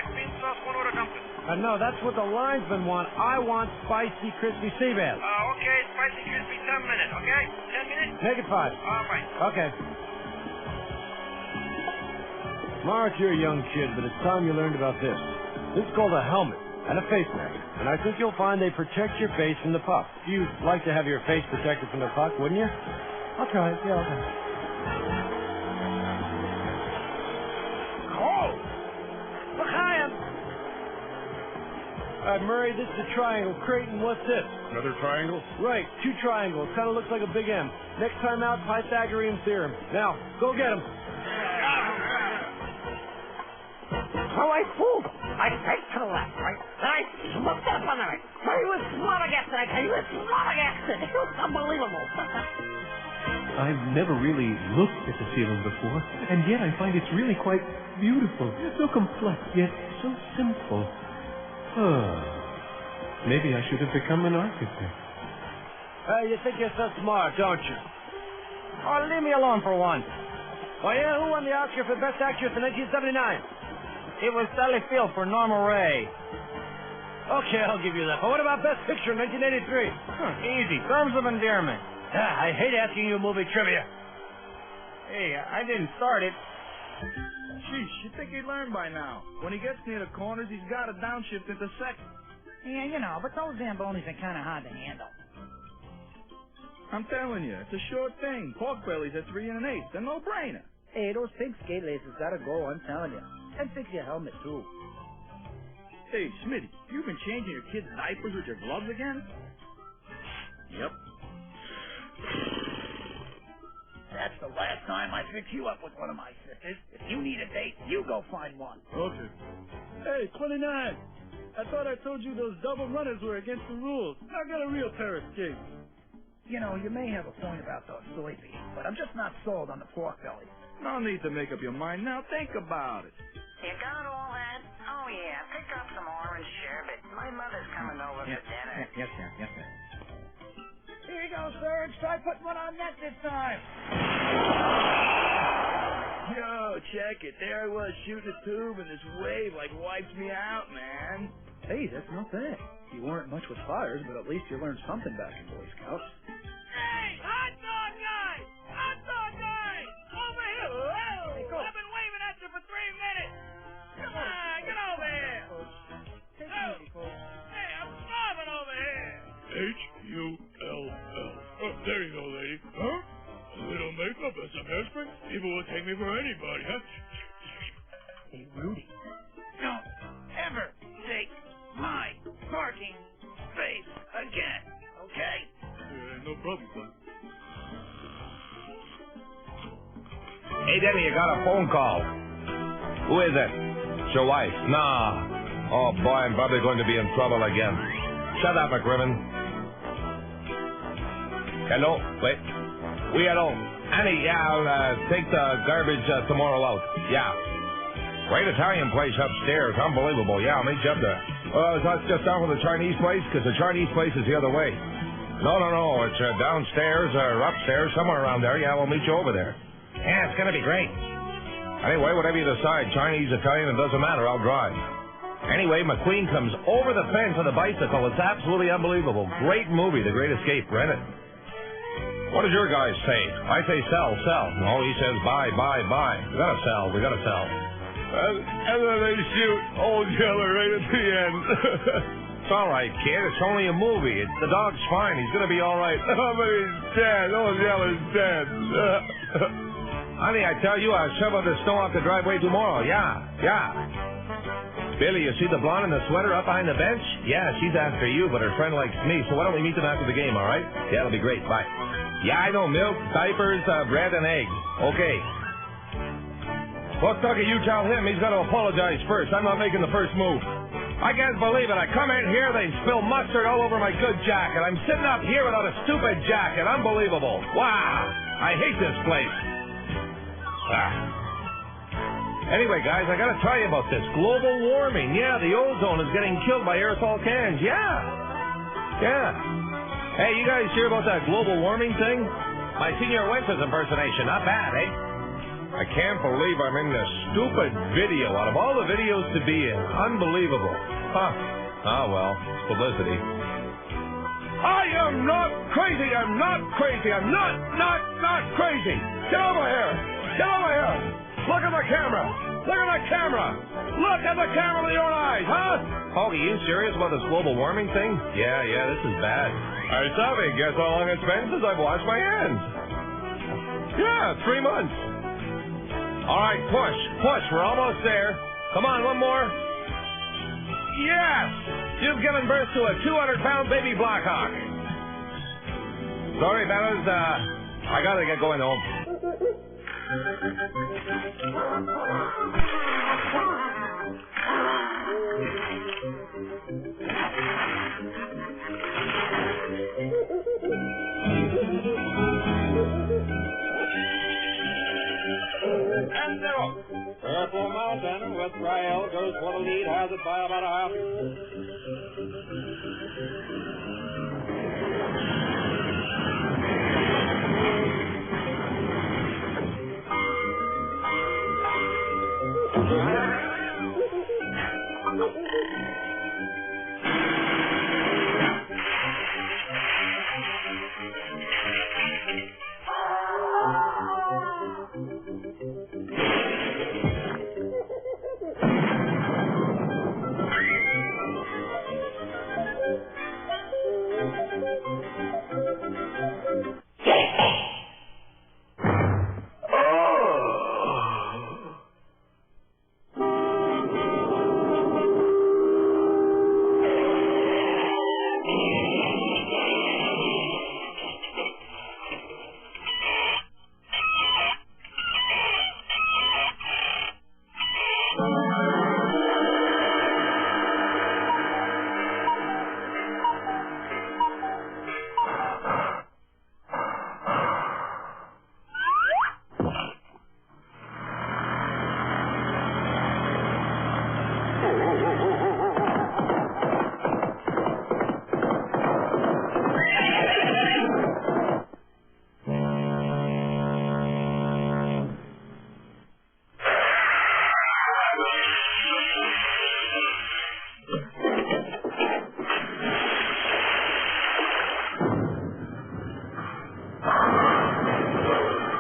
black bean sauce, one order dumpling. No, that's what the linesman want. I want spicy, crispy sea bass. Okay, spicy, crispy, 10 minutes, okay? 10 minutes? Make it 5. All right. Okay. Morris, you're a young kid, but it's time you learned about this. This is called a helmet and a face mask, and I think you'll find they protect your face from the puff. You'd like to have your face protected from the puff, wouldn't you? I'll try it. Yeah, I'll try it. Oh! L'chaim! Murray, this is a triangle. Creighton, what's this? Another triangle? Right, 2 triangles. Kind of looks like a big M. Next time out, Pythagorean theorem. Now, go get him. So I fooled him. I faked to the left, right? Then I looked up on the right. So he was flabbergasted. He was flabbergasted. It was unbelievable. I've never really looked at the ceiling before, and yet I find it's really quite beautiful. So complex, yet so simple. Maybe I should have become an architect. You think you're so smart, don't you? Oh, leave me alone for once. Oh, yeah? Who won the Oscar for Best Actress in 1979? It was Sally Field for Norma Ray. Okay, I'll give you that. But what about Best Picture in 1983? Easy. Terms of endearment. I hate asking you movie trivia. Hey, I didn't start it. Sheesh, you'd think he'd learn by now. When he gets near the corners, he's got to downshift into second. Yeah, you know, but those Zambonis are kind of hard to handle. I'm telling you, it's a short thing. Pork bellies are 3 1/8. They're no-brainer. Hey, those pink skate laces gotta go, I'm telling you. And fix your helmet, too. Hey, Smitty, you been changing your kids' diapers with your gloves again? Yep. That's the last time I fix you up with one of my sisters. If you need a date, you go find one. Okay. Hey, 29. I thought I told you those double runners were against the rules. Now get a real pair of skates. You know, you may have a point about those soybeans, but I'm just not sold on the pork belly. No need to make up your mind now. Think about it. You got all that? Oh, yeah. Pick up some orange sherbet. My mother's coming over for dinner. Yes, sir. Yes, sir. Here you go, Serge. Try putting one on net this time. Yo, check it. There I was shooting a tube, and this wave, wipes me out, man. Hey, that's not bad. You weren't much with fires, but at least you learned something back in Boy Scouts. Hey, hot dog guy! Hot dog guy! Over here! Whoa! Hey, I've been waving at you for 3 minutes! Come on, get over here! Take it easy, Coach. Hey, I'm starving over here! H-U-L-L. Oh, there you go, lady. Huh? A little makeup and some hairspray? People will take me for anybody, huh? Hey, Rudy. Don't ever take my parking space again, okay? No problem, son. Hey, Denny, you got a phone call. Who is it? It's your wife. Nah. Oh, boy, I'm probably going to be in trouble again. Shut up, McRimmon. Hello? Wait. Oui, hello. Annie, yeah, I'll take the garbage tomorrow out. Yeah. Great Italian place upstairs. Unbelievable. Yeah, I'll meet you up there. That's just down from the Chinese place? Because the Chinese place is the other way. No. It's downstairs or upstairs, somewhere around there. Yeah, we'll meet you over there. Yeah, it's going to be great. Anyway, whatever you decide, Chinese, Italian, it doesn't matter. I'll drive. Anyway, McQueen comes over the fence on a bicycle. It's absolutely unbelievable. Great movie, The Great Escape. Rent it. What does your guy say? I say sell. No, he says buy. We gotta sell. And then they shoot Old Yeller right at the end. It's all right, kid. It's only a movie. The dog's fine. He's gonna be all right. Oh, but he's dead. Old Yeller's dead. Honey, I tell you, I'll shovel the snow off the driveway tomorrow. Yeah. Billy, you see the blonde in the sweater up behind the bench? Yeah, she's after you, but her friend likes me, so why don't we meet them after the game, all right? Yeah, it'll be great. Bye. Yeah, I know. Milk, diapers, bread, and eggs. Okay. Well, Tucker, you tell him he's got to apologize first. I'm not making the first move. I can't believe it. I come in here, they spill mustard all over my good jacket. I'm sitting up here without a stupid jacket. Unbelievable. Wow. I hate this place. Anyway, guys, I got to tell you about this. Global warming. Yeah, the ozone is getting killed by aerosol cans. Yeah. Hey, you guys hear about that global warming thing? My Senior Wentz impersonation. Not bad, eh? I can't believe I'm in this stupid video out of all the videos to be in. Unbelievable. Huh. Oh, well, it's publicity. I am not crazy. I'm not crazy. I'm not crazy. Get over here. Get over here. Look at the camera. Look at the camera. Look at the camera with your own eyes, huh? Oh, are you serious about this global warming thing? Yeah, this is bad. Hey, Tommy, guess how long it's been since I've washed my hands? Yeah, 3 months. All right, push. We're almost there. Come on, one more. Yes! You've given birth to a 200-pound baby Blackhawk. Sorry, fellas. I gotta get going home. And they're off. Purple Mountain with Rael goes for the lead, has it by about a half.